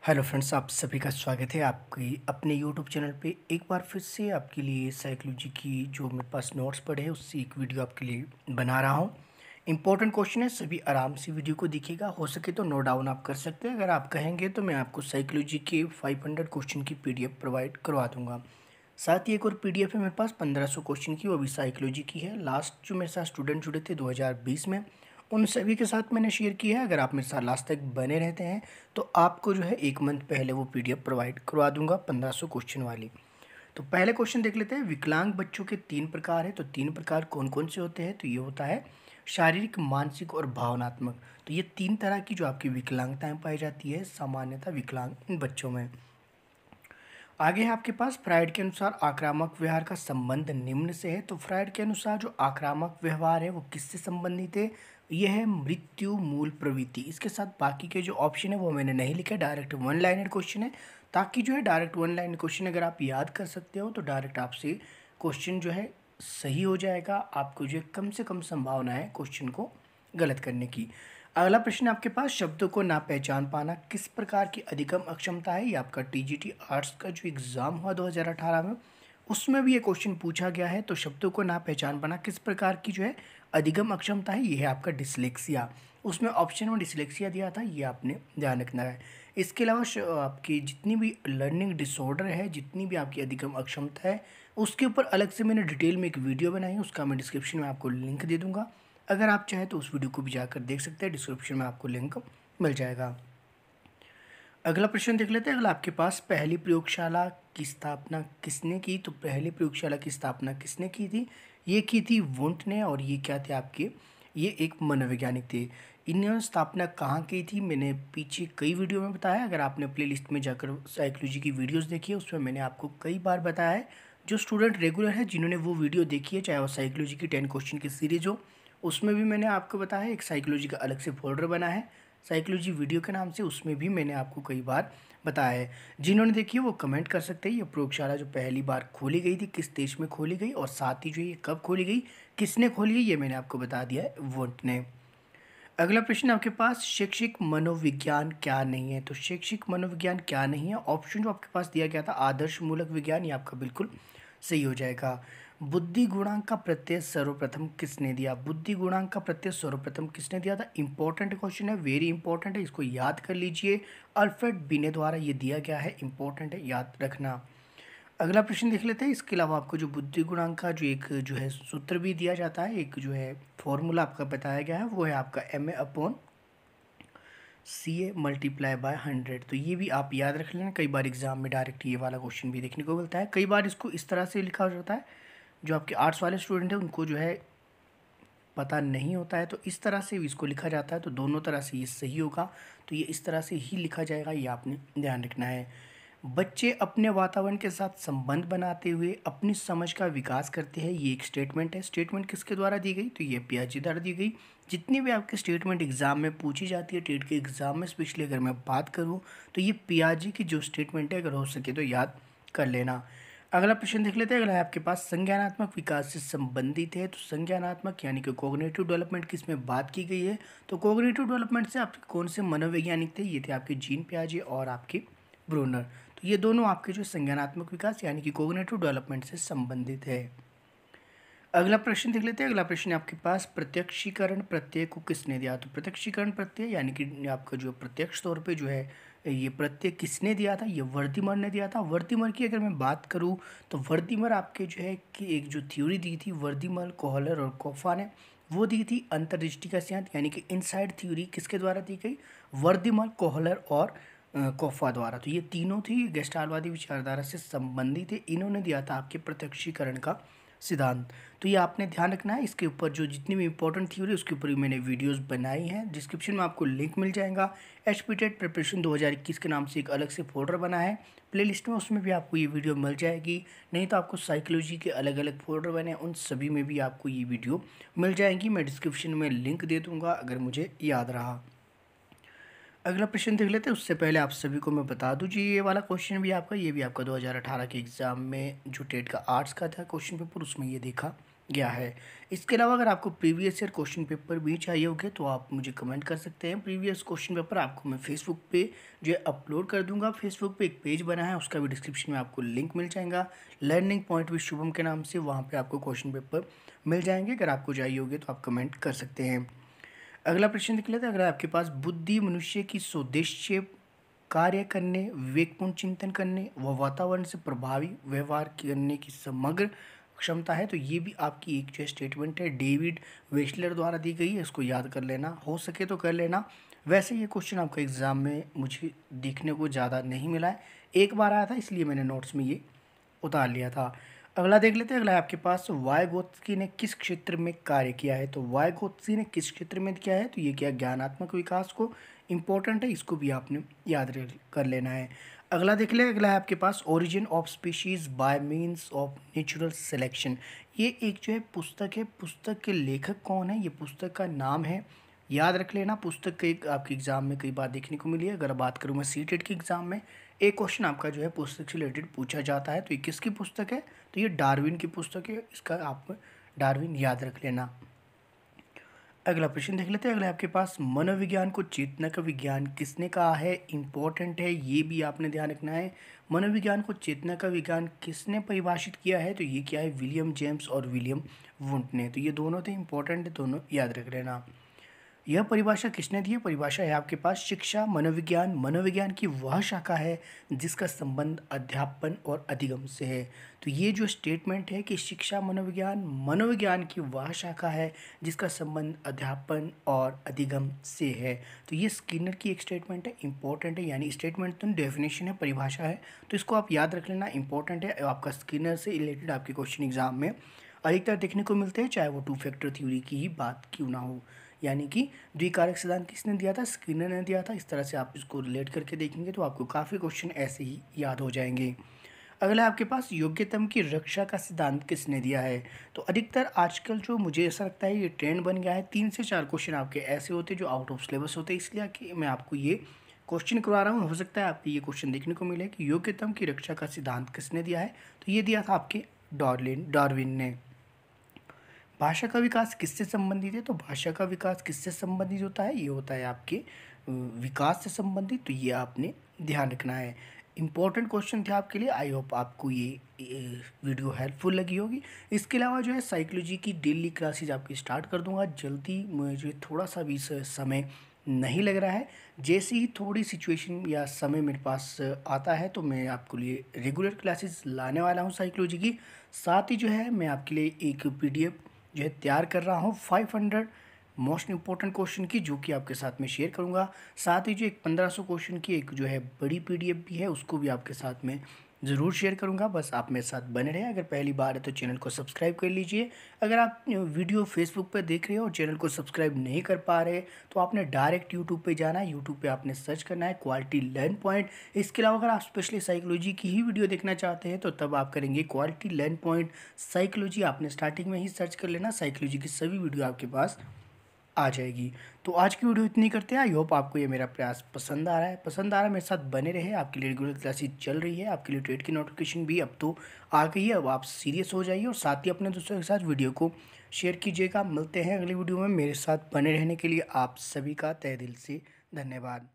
Hello friends, आप सभी का स्वागत है आपकी अपने यूट्यूब चैनल पे। एक बार फिर से आपके लिए साइकोलॉजी की जो मेरे पास नोट्स पड़े हैं उससे एक वीडियो आपके लिए बना रहा हूँ। इंपॉर्टेंट क्वेश्चन है, सभी आराम से वीडियो को देखिएगा। हो सके तो नोट डाउन आप कर सकते हैं। अगर आप कहेंगे तो मैं आपको साइकोलॉजी के 500 क्वेश्चन की PDF प्रोवाइड करवा दूँगा। साथ ही एक और PDF है मेरे पास 1500 क्वेश्चन की, वो भी साइकोलॉजी की है। लास्ट जो मेरे साथ स्टूडेंट जुड़े थे 2020 में, उन सभी के साथ मैंने शेयर किया है। अगर आप मेरे साथ लास्ट तक बने रहते हैं तो आपको जो है 1 मंथ पहले वो PDF प्रोवाइड करवा दूंगा 1500 क्वेश्चन वाली। तो पहले क्वेश्चन देख लेते हैं। विकलांग बच्चों के 3 प्रकार है, तो 3 प्रकार कौन कौन से होते हैं? तो ये होता है शारीरिक, मानसिक और भावनात्मक। तो ये 3 तरह की जो आपकी विकलांगताएं पाई जाती है सामान्यतः विकलांग बच्चों में। आगे है आपके पास, फ्रायड के अनुसार आक्रामक व्यवहार का संबंध निम्न से है। तो फ्रायड के अनुसार जो आक्रामक व्यवहार है वो किससे संबंधित है? यह है मृत्यु मूल प्रवृत्ति। इसके साथ बाकी के जो ऑप्शन है वो मैंने नहीं लिखा, डायरेक्ट वन लाइनर क्वेश्चन है, ताकि जो है डायरेक्ट वन लाइनर क्वेश्चन अगर आप याद कर सकते हो तो डायरेक्ट आपसे क्वेश्चन जो है सही हो जाएगा। आपको जो है कम से कम संभावना है क्वेश्चन को गलत करने की। अगला प्रश्न आपके पास, शब्दों को ना पहचान पाना किस प्रकार की अधिगम अक्षमता है? ये आपका TGT आर्ट्स का जो एग्ज़ाम हुआ 2018 में, उसमें भी ये क्वेश्चन पूछा गया है। तो शब्दों को ना पहचान पाना किस प्रकार की जो है अधिगम अक्षमता है? ये है आपका डिसलेक्सिया। उसमें ऑप्शन में डिसलेक्सिया दिया था, ये आपने ध्यान रखना है। इसके अलावा आपकी जितनी भी लर्निंग डिसऑर्डर है, जितनी भी आपकी अधिगम अक्षमता है, उसके ऊपर अलग से मैंने डिटेल में एक वीडियो बनाई है, उसका मैं डिस्क्रिप्शन में आपको लिंक दे दूँगा। अगर आप चाहें तो उस वीडियो को भी जाकर देख सकते हैं, डिस्क्रिप्शन में आपको लिंक मिल जाएगा। अगला प्रश्न देख लेते हैं। अगला आपके पास, पहली प्रयोगशाला की स्थापना किसने की? तो पहली प्रयोगशाला की स्थापना किसने की थी? ये की थी वुंट ने, और ये क्या थे आपके, ये एक मनोवैज्ञानिक थे। इन्होंने स्थापना कहाँ की थी मैंने पीछे कई वीडियो में बताया। अगर आपने प्ले लिस्ट में जाकर साइकोलॉजी की वीडियोज़ देखी है उसमें मैंने आपको कई बार बताया है। जो स्टूडेंट रेगुलर है जिन्होंने वो वीडियो देखी है, चाहे वो साइकोलॉजी की 10 क्वेश्चन की सीरीज हो, उसमें भी मैंने आपको बताया। एक साइकोलॉजी का अलग से फोल्डर बना है साइकोलॉजी वीडियो के नाम से, उसमें भी मैंने आपको कई बार बताया है। जिन्होंने देखी है वो कमेंट कर सकते हैं। ये प्रयोगशाला जो पहली बार खोली गई थी किस देश में खोली गई, और साथ ही जो ये कब खोली गई, किसने खोली गई, ये मैंने आपको बता दिया है, वुंट ने। अगला प्रश्न आपके पास, शैक्षिक मनोविज्ञान क्या नहीं है? तो शैक्षिक मनोविज्ञान क्या नहीं है? ऑप्शन जो आपके पास दिया गया था आदर्श मूलक विज्ञान, ये आपका बिल्कुल सही हो जाएगा। बुद्धि गुणांक का प्रत्यय सर्वप्रथम किसने दिया? बुद्धि गुणांक का प्रत्यय सर्वप्रथम किसने दिया था? इंपॉर्टेंट क्वेश्चन है, वेरी इंपॉर्टेंट है, इसको याद कर लीजिए। अल्फ्रेड बिने द्वारा ये दिया गया है, इंपॉर्टेंट है, याद रखना। अगला प्रश्न देख लेते हैं। इसके अलावा आपको जो बुद्धि गुणांक का जो एक जो है सूत्र भी दिया जाता है, एक जो है फॉर्मूला आपका बताया गया है, वो है आपका MA/CA×100। तो ये भी आप याद रख लेना। कई बार एग्जाम में डायरेक्ट ये वाला क्वेश्चन भी देखने को मिलता है। कई बार इसको इस तरह से लिखा जाता है, जो आपके आर्ट्स वाले स्टूडेंट हैं उनको जो है पता नहीं होता है, तो इस तरह से भी इसको लिखा जाता है। तो दोनों तरह से ये सही होगा, तो ये इस तरह से ही लिखा जाएगा, ये आपने ध्यान रखना है। बच्चे अपने वातावरण के साथ संबंध बनाते हुए अपनी समझ का विकास करते हैं, ये एक स्टेटमेंट है। स्टेटमेंट किसके द्वारा दी गई? तो ये पियाजे द्वारा दी गई। जितनी भी आपकी स्टेटमेंट एग्जाम में पूछी जाती है, टेट के एग्जाम में स्पेशली अगर मैं बात करूँ, तो ये पियाजे की जो स्टेटमेंट है, अगर हो सके तो याद कर लेना। अगला प्रश्न देख लेते हैं। अगला है आपके पास, संज्ञानात्मक विकास से संबंधित है। तो संज्ञानात्मक यानी कि कोग्निटिव डेवलपमेंट की इसमें बात की गई है। तो कोग्निटिव डेवलपमेंट से आपके कौन से मनोवैज्ञानिक थे? ये थे आपके जीन पियाजे और आपके ब्रूनर। तो ये दोनों आपके जो संज्ञानात्मक विकास यानी कि कोग्निटिव डेवलपमेंट से संबंधित है। अगला प्रश्न देख लेते हैं। अगला प्रश्न आपके पास, प्रत्यक्षीकरण प्रत्यय को किसने दिया? तो प्रत्यक्षीकरण प्रत्यय यानी कि आपका जो प्रत्यक्ष तौर पे जो है ये प्रत्यय किसने दिया था? ये वर्दीमर ने दिया था। वर्दीमर की अगर मैं बात करूँ तो वर्दीमर आपके जो है कि एक जो थ्योरी दी थी वर्दीमर, कोहलर और कोफा ने, वो दी थी अंतर्दृष्टि का सिद्धांत यानी कि इनसाइड थ्योरी। किसके द्वारा दी गई? वर्दीमर, कोहलर और कोफा द्वारा। तो ये तीनों थी गेस्टालवादी विचारधारा से संबंधित है। इन्होंने दिया था आपके प्रत्यक्षीकरण का सिद्धांत। तो ये आपने ध्यान रखना है। इसके ऊपर जो जितनी भी इंपॉर्टेंट थ्योरी उसके ऊपर भी मैंने वीडियोस बनाई हैं, डिस्क्रिप्शन में आपको लिंक मिल जाएगा। HP-TET प्रिपरेशन 2021 के नाम से एक अलग से फोल्डर बना है प्लेलिस्ट में, उसमें भी आपको ये वीडियो मिल जाएगी। नहीं तो आपको साइकोलॉजी के अलग अलग फोल्डर बने हैं, उन सभी में भी आपको ये वीडियो मिल जाएगी। मैं डिस्क्रिप्शन में लिंक दे दूँगा अगर मुझे याद रहा। अगला प्रश्न देख लेते हैं। उससे पहले आप सभी को मैं बता दूं जी, ये वाला क्वेश्चन भी आपका, ये भी आपका 2018 के एग्ज़ाम में जो टेट का आर्ट्स का था क्वेश्चन पेपर, उसमें ये देखा गया है। इसके अलावा अगर आपको प्रीवियस ईयर क्वेश्चन पेपर भी चाहिए होंगे तो आप मुझे कमेंट कर सकते हैं। प्रीवियस क्वेश्चन पेपर आपको मैं फेसबुक पे जो है अपलोड कर दूंगा। फेसबुक पे एक पेज बना है, उसका भी डिस्क्रिप्शन में आपको लिंक मिल जाएगा, लर्निंग पॉइंट विद शुभम के नाम से। वहाँ पे आपको क्वेश्चन पेपर मिल जाएंगे। अगर आपको चाहिए होगे तो आप कमेंट कर सकते हैं। अगला प्रश्न देख लेते हैं। अगर आपके पास बुद्धि मनुष्य की स्वदेश्य कार्य करने, विवेकपूर्ण चिंतन करने व वातावरण से प्रभावी व्यवहार करने की समग्र क्षमता है, तो ये भी आपकी एक जो स्टेटमेंट है डेविड वेस्लर द्वारा दी गई है। इसको याद कर लेना, हो सके तो कर लेना। वैसे ये क्वेश्चन आपका एग्ज़ाम में मुझे देखने को ज़्यादा नहीं मिला है, एक बार आया था इसलिए मैंने नोट्स में ये उतार लिया था। अगला देख लेते हैं। अगला है आपके पास वाइगोत्स्की ने किस क्षेत्र में कार्य किया है, तो वाइगोत्स्की ने किस क्षेत्र में किया है, तो ये क्या ज्ञानात्मक विकास को इम्पोर्टेंट है, इसको भी आपने याद कर लेना है। अगला देख ले। अगला है आपके पास origin of species by means of natural selection. ये एक जो है पुस्तक है। पुस्तक के लेखक कौन है, ये पुस्तक का नाम है, याद रख लेना। पुस्तक के एक आपके एग्जाम में कई बार देखने को मिली है। अगर बात करूँ मैं सीटेट के एग्जाम में, एक क्वेश्चन आपका जो है पुस्तक से रिलेटेड पूछा जाता है। तो ये किसकी पुस्तक है, तो ये डार्विन की पुस्तक है। इसका आप डार्विन याद रख लेना। अगला प्रश्न देख लेते हैं। अगला आपके पास मनोविज्ञान को चेतना का विज्ञान किसने कहा है, इंपॉर्टेंट है, ये भी आपने ध्यान रखना है। मनोविज्ञान को चेतना का विज्ञान किसने परिभाषित किया है, तो ये क्या है, विलियम जेम्स और विलियम वुंट ने। तो ये दोनों थे इंपॉर्टेंट है, दोनों याद रख लेना। यह परिभाषा किसने दी है, परिभाषा है आपके पास शिक्षा मनोविज्ञान। मनोविज्ञान की वह शाखा है जिसका संबंध अध्यापन और अधिगम से है। तो ये जो स्टेटमेंट है कि शिक्षा मनोविज्ञान, मनोविज्ञान की वह शाखा है जिसका संबंध अध्यापन और अधिगम से है। तो ये स्किनर की एक स्टेटमेंट है, इंपॉर्टेंट है। यानी स्टेटमेंट तो डेफिनेशन है, परिभाषा है, तो इसको आप याद रख लेना, इंपॉर्टेंट है। आपका स्किनर से रिलेटेड आपके क्वेश्चन एग्जाम में अधिकतर देखने को मिलते हैं, चाहे वो टू फैक्टर थ्योरी की ही बात क्यों ना हो। यानी कि द्विकारक सिद्धांत किसने दिया था, स्किनर ने दिया था। इस तरह से आप इसको रिलेट करके देखेंगे तो आपको काफ़ी क्वेश्चन ऐसे ही याद हो जाएंगे। अगला आपके पास योग्यतम की रक्षा का सिद्धांत किसने दिया है, तो अधिकतर आजकल जो मुझे ऐसा लगता है ये ट्रेंड बन गया है, 3 से 4 क्वेश्चन आपके ऐसे होते हैं जो आउट ऑफ सिलेबस होते हैं, इसलिए कि मैं आपको ये क्वेश्चन करवा रहा हूँ। हो सकता है आपको ये क्वेश्चन देखने को मिले कि योग्यतम की रक्षा का सिद्धांत किसने दिया है, तो ये दिया था आपके डार्विन ने। भाषा का विकास किससे संबंधित है, तो भाषा का विकास किससे संबंधित होता है, ये होता है आपके विकास से संबंधित। तो ये आपने ध्यान रखना है। इंपॉर्टेंट क्वेश्चन थे आपके लिए। आई होप आपको ये वीडियो हेल्पफुल लगी होगी। इसके अलावा जो है साइकोलॉजी की डेली क्लासेज आपकी स्टार्ट कर दूंगा जल्दी। मुझे थोड़ा सा भी समय नहीं लग रहा है, जैसे ही थोड़ी सिचुएशन या समय मेरे पास आता है तो मैं आपके लिए रेगुलर क्लासेस लाने वाला हूँ साइकोलॉजी की। साथ ही जो है मैं आपके लिए एक पीडीएफ जो है तैयार कर रहा हूँ 500 मोस्ट इंपॉर्टेंट क्वेश्चन की, जो कि आपके साथ में शेयर करूँगा। साथ ही जो एक 1500 क्वेश्चन की एक जो है बड़ी पीडीएफ भी है, उसको भी आपके साथ में ज़रूर शेयर करूँगा। बस आप मेरे साथ बने रहें। अगर पहली बार है तो चैनल को सब्सक्राइब कर लीजिए। अगर आप वीडियो फेसबुक पर देख रहे हो और चैनल को सब्सक्राइब नहीं कर पा रहे तो आपने डायरेक्ट यूट्यूब पे जाना है। यूट्यूब पे आपने सर्च करना है क्वालिटी लर्न पॉइंट। इसके अलावा अगर आप स्पेशली साइकोलॉजी की ही वीडियो देखना चाहते हैं तो तब आप करेंगे क्वालिटी लर्न पॉइंट साइकोलॉजी। आपने स्टार्टिंग में ही सर्च कर लेना, साइकोलॉजी की सभी वीडियो आपके पास आ जाएगी। तो आज की वीडियो इतनी करते हैं। आई होप आपको ये मेरा प्रयास पसंद आ रहा है। पसंद आ रहा है, मेरे साथ बने रहे। आपके लिए रेगुलर क्लासेस चल रही है। आपके लिए टेट की नोटिफिकेशन भी अब तो आ गई है। अब आप सीरियस हो जाइए और साथ ही अपने दोस्तों के साथ वीडियो को शेयर कीजिएगा। मिलते हैं अगली वीडियो में। मेरे साथ बने रहने के लिए आप सभी का तहे दिल से धन्यवाद।